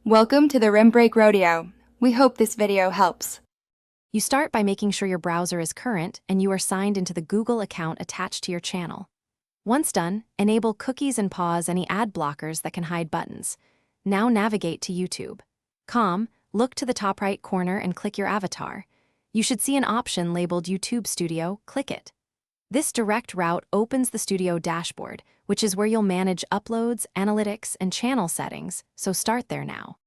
Welcome to the Rim Break Rodeo. We hope this video helps. You start by making sure your browser is current and you are signed into the Google account attached to your channel. Once done, enable cookies and pause any ad blockers that can hide buttons. Now navigate to YouTube. Look to the top right corner and click your avatar. You should see an option labeled YouTube Studio. Click it. This direct route opens the Studio dashboard, which is where you'll manage uploads, analytics, and channel settings, so start there now.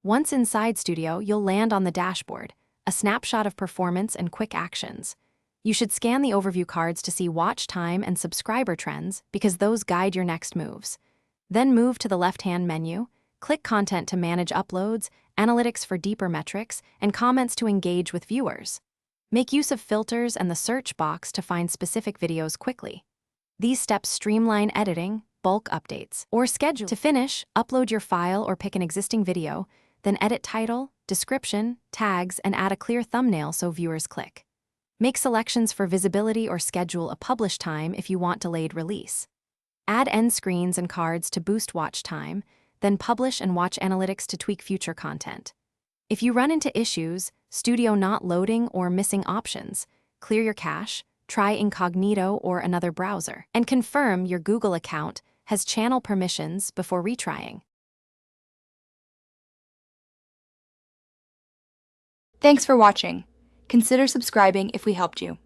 Once inside Studio, you'll land on the dashboard, a snapshot of performance and quick actions. You should scan the overview cards to see watch time and subscriber trends because those guide your next moves. Then move to the left-hand menu, click Content to manage uploads, Analytics for deeper metrics, and Comments to engage with viewers. Make use of filters and the search box to find specific videos quickly. These steps streamline editing, bulk updates, or schedule. To finish, upload your file or pick an existing video, then edit title, description, tags, and add a clear thumbnail so viewers click. Make selections for visibility or schedule a publish time if you want delayed release. Add end screens and cards to boost watch time, then publish and watch analytics to tweak future content. If you run into issues, Studio not loading or missing options, clear your cache, try incognito or another browser, and confirm your Google account has channel permissions before retrying. Thanks for watching. Consider subscribing if we helped you.